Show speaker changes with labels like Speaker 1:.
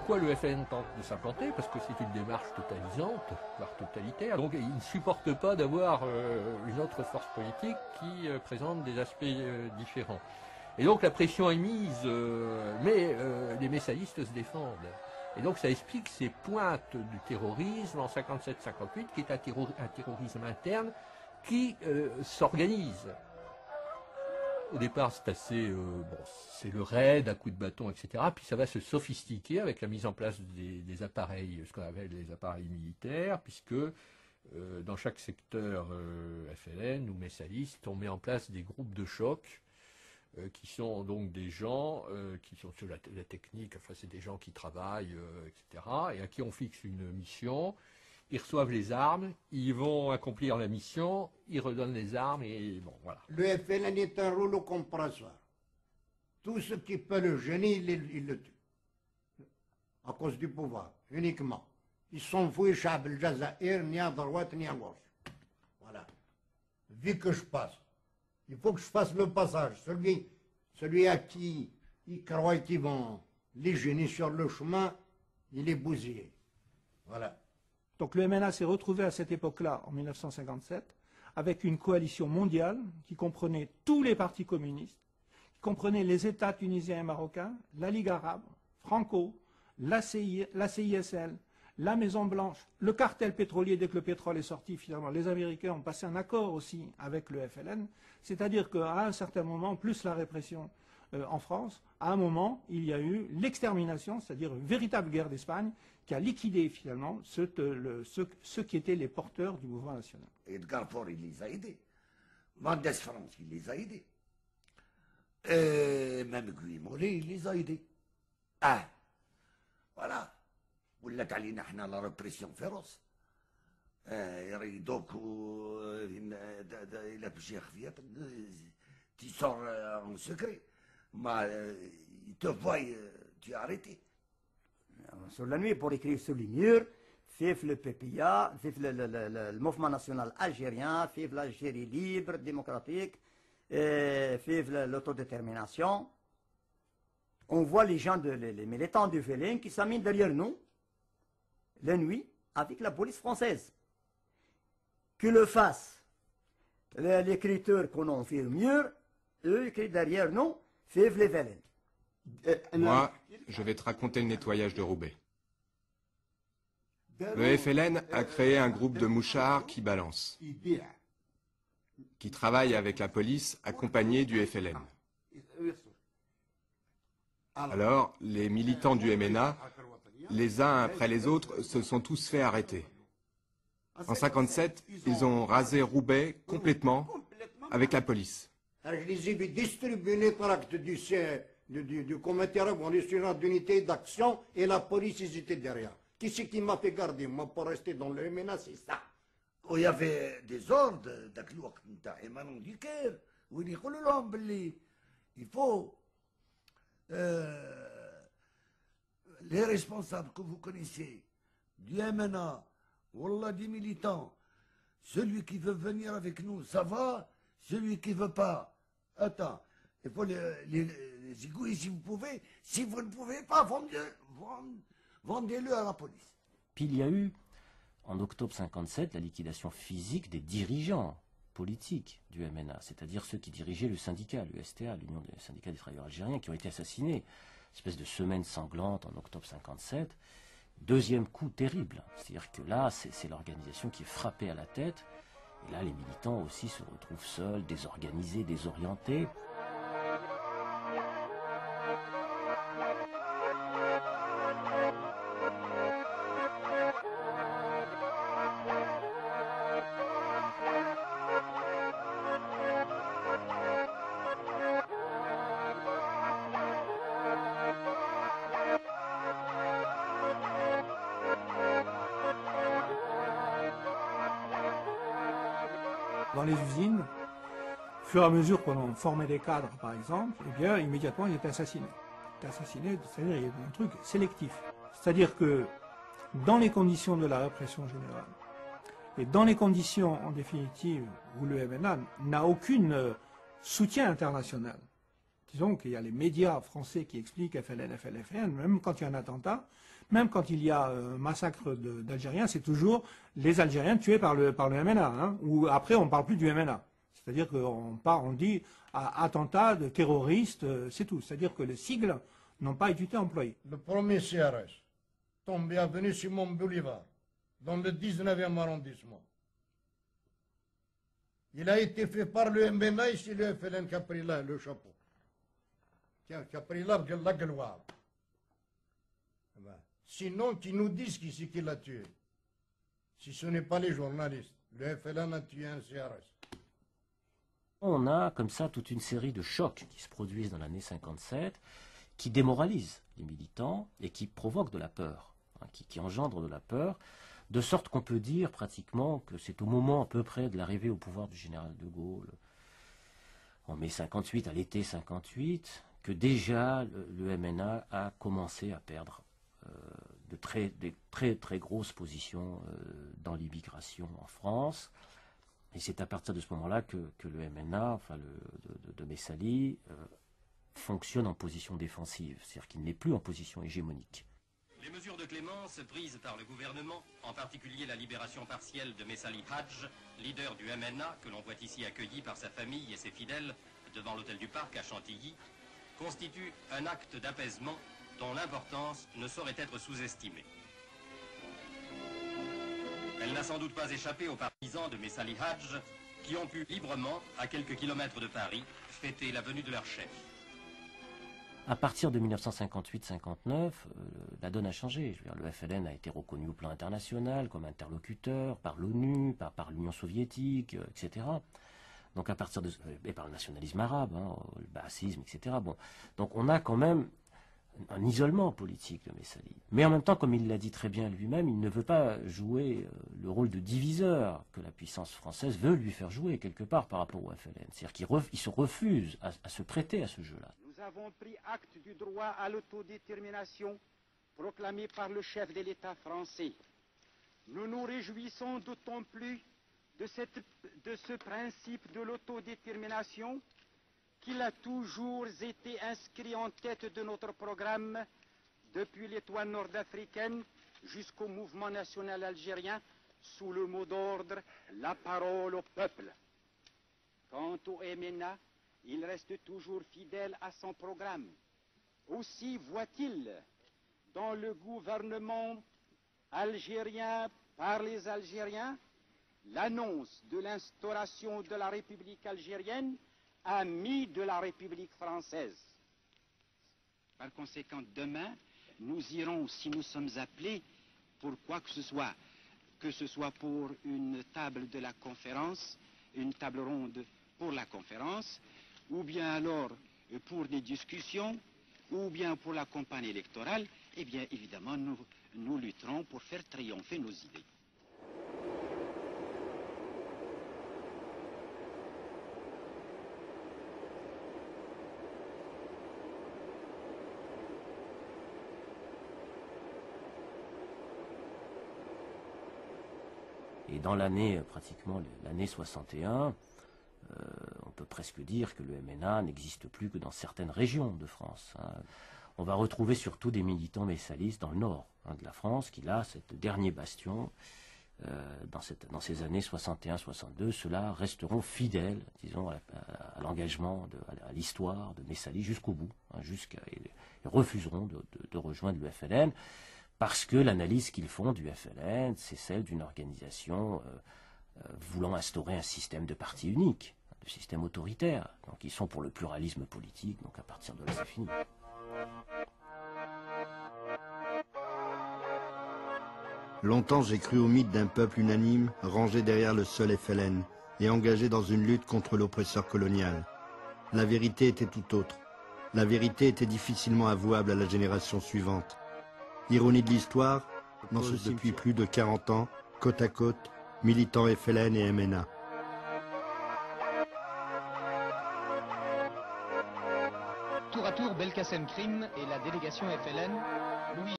Speaker 1: pourquoi le FLN tente de s'implanter? Parce que c'est une démarche totalisante, voire totalitaire. Donc il ne supporte pas d'avoir une autre force politique qui présente des aspects différents. Et donc la pression est mise, mais les messaïstes se défendent. Et donc ça explique ces pointes du terrorisme en 57-58, qui est un terrorisme interne qui s'organise. Au départ, c'est assez, c'est le raid, à coups de bâton, etc. Puis ça va se sophistiquer avec la mise en place des appareils, ce qu'on appelle les appareils militaires, puisque dans chaque secteur FLN ou messaïste, on met en place des groupes de choc qui sont donc des gens qui sont sur la technique, enfin c'est des gens qui travaillent, etc. Et à qui on fixe une mission. Ils reçoivent les armes, ils vont accomplir la mission, ils redonnent les armes et bon, voilà.
Speaker 2: Le FLN est un rouleau compresseur. Tout ce qui peut le gêner, il le tue. À cause du pouvoir, uniquement. Ils s'en foutent, Chab el Jazaïr, ni à droite ni à gauche. Voilà. Vu que je passe, il faut que je fasse le passage. Celui à qui ils croient qu'ils vont les gêner sur le chemin, il est bousillé. Voilà.
Speaker 3: Donc le MNA s'est retrouvé à cette époque-là, en 1957, avec une coalition mondiale qui comprenait tous les partis communistes, qui comprenait les États tunisiens et marocains, la Ligue arabe, Franco, la CISL, la Maison Blanche, le cartel pétrolier. Dès que le pétrole est sorti, finalement, les Américains ont passé un accord aussi avec le FLN, c'est-à-dire qu'à un certain moment, plus la répression en France, à un moment, il y a eu l'extermination, c'est-à-dire une véritable guerre d'Espagne, qui a liquidé finalement ceux qui étaient les porteurs du mouvement national.
Speaker 4: Edgar Faure, il les a aidés. Mendes France, il les a aidés. Même Guy Mollet, il les a aidés. Ah, voilà. ولات علينا احنا la répression féroce. يريدوك إلا باش يخفيك tu sors en secret. Mais ils te voient, tu es arrêté.
Speaker 5: Sur la nuit, pour écrire sur les murs, vive le PPA, vive le mouvement national algérien, vive l'Algérie libre, démocratique, vive l'autodétermination. On voit les gens, les militants du FLN qui s'aminent derrière nous, la nuit, avec la police française. Que le fassent l'écriture qu'on en fait mieux, eux écrivent derrière nous, vive les FLN.
Speaker 6: Moi, je vais te raconter le nettoyage de Roubaix. Le FLN a créé un groupe de mouchards qui balancent, qui travaillent avec la police accompagnés du FLN. Alors, les militants du MNA, les uns après les autres, se sont tous fait arrêter. En 57, ils ont rasé Roubaix complètement avec la police.
Speaker 2: Je les ai vus distribuer les tracts du comité révolutionnaire d'unité d'action et la police, ils étaient derrière. Qui c'est qui m'a fait garder? Moi, pour rester dans le MNA, c'est ça.
Speaker 4: Il y avait des ordres ذاك الوقت نتاع Emmanuel Ducaire وين يقولوا لهم باللي il faut les responsables que vous connaissez du MNA والله des militants, celui qui veut venir avec nous, ça va, celui qui veut pas, attends, il faut les égouiller si vous pouvez, si vous ne pouvez pas, vendez-le à la police.
Speaker 7: Puis il y a eu, en octobre 57, la liquidation physique des dirigeants politiques du MNA, c'est-à-dire ceux qui dirigeaient le syndicat, l'USTA, l'Union des syndicats des travailleurs algériens, qui ont été assassinés. Espèce de semaine sanglante en octobre 57. Deuxième coup terrible, c'est-à-dire que là, c'est l'organisation qui est frappée à la tête, et là, les militants aussi se retrouvent seuls, désorganisés, désorientés.
Speaker 3: Dans les usines, au fur et à mesure qu'on formait des cadres, par exemple, eh bien, immédiatement, ils étaient assassinés. Ils étaient assassinés, c'est-à-dire il y a un truc sélectif. C'est-à-dire que dans les conditions de la répression générale, et dans les conditions, en définitive, où le MNA n'a aucun soutien international, disons qu'il y a les médias français qui expliquent FLN, FLN, même quand il y a un attentat, Même quand il y a massacre d'Algériens, c'est toujours les Algériens tués par le MNA. Hein, ou après, on ne parle plus du MNA. C'est-à-dire on dit attentat de terroristes, c'est tout. C'est-à-dire que les sigles n'ont pas été employés.
Speaker 2: Le premier CRS, tombé avenue Simon Bolivar, dans le 19e arrondissement. Il a été fait par le MNA et c'est le FLN qui a pris là le chapeau. Qui a pris là la gloire. Sinon, qui nous disent qui c'est qui l'a tué. Si ce n'est pas les journalistes. Le FLN a tué un CRS.
Speaker 7: On a comme ça toute une série de chocs qui se produisent dans l'année 57, qui démoralisent les militants et qui provoquent de la peur, hein, qui engendrent de la peur, de sorte qu'on peut dire pratiquement que c'est au moment à peu près de l'arrivée au pouvoir du général de Gaulle, en mai 58, à l'été 58, que déjà le MNA a commencé à perdre des très grosses positions dans l'immigration en France. Et c'est à partir de ce moment-là que le MNA, enfin de Messali, fonctionne en position défensive, c'est-à-dire qu'il n'est plus en position hégémonique.
Speaker 8: Les mesures de clémence prises par le gouvernement, en particulier la libération partielle de Messali Hadj, leader du MNA, que l'on voit ici accueilli par sa famille et ses fidèles devant l'hôtel du Parc à Chantilly, constituent un acte d'apaisement dont l'importance ne saurait être sous-estimée. Elle n'a sans doute pas échappé aux partisans de Messali Hadj, qui ont pu librement, à quelques kilomètres de Paris, fêter la venue de leur chef.
Speaker 7: À partir de 1958-59, la donne a changé. Je veux dire, le FLN a été reconnu au plan international comme interlocuteur par l'ONU, par l'Union soviétique, etc. Donc à partir de et par le nationalisme arabe, hein, le baasisme, etc. Bon, donc on a quand même un isolement politique de Messali. Mais en même temps, comme il l'a dit très bien lui-même, il ne veut pas jouer le rôle de diviseur que la puissance française veut lui faire jouer quelque part par rapport au FLN. C'est-à-dire qu'il se refuse à se prêter à ce jeu-là.
Speaker 9: Nous avons pris acte du droit à l'autodétermination proclamé par le chef de l'État français. Nous nous réjouissons d'autant plus de ce principe de l'autodétermination qu'il a toujours été inscrit en tête de notre programme depuis l'étoile nord-africaine jusqu'au mouvement national algérien sous le mot d'ordre « La parole au peuple ». Quant au MNA, il reste toujours fidèle à son programme. Aussi voit-il dans le gouvernement algérien par les Algériens l'annonce de l'instauration de la République algérienne, ami de la République française. Par conséquent, demain, nous irons, si nous sommes appelés, pour quoi que ce soit pour une table de la conférence, une table ronde pour la conférence, ou bien alors pour des discussions, ou bien pour la campagne électorale, eh bien évidemment, nous lutterons pour faire triompher nos idées.
Speaker 7: Et dans l'année, pratiquement l'année 61, on peut presque dire que le MNA n'existe plus que dans certaines régions de France. Hein. On va retrouver surtout des militants messalistes dans le nord de la France, qui là, cette dernier bastion, dans ces années 61-62, ceux-là resteront fidèles, disons, à l'engagement, à l'histoire de Messali jusqu'au bout, hein, et refuseront de rejoindre le FLN, parce que l'analyse qu'ils font du FLN, c'est celle d'une organisation voulant instaurer un système de parti unique, un système autoritaire. Donc ils sont pour le pluralisme politique, donc à partir de là c'est fini.
Speaker 10: Longtemps j'ai cru au mythe d'un peuple unanime, rangé derrière le seul FLN, et engagé dans une lutte contre l'oppresseur colonial. La vérité était tout autre. La vérité était difficilement avouable à la génération suivante. Ironie de l'histoire, dans ce depuis plus de 40 ans, côte à côte, militants FLN et MNA.
Speaker 11: Tour à tour, Belkacem Krim et la délégation FLN, Louis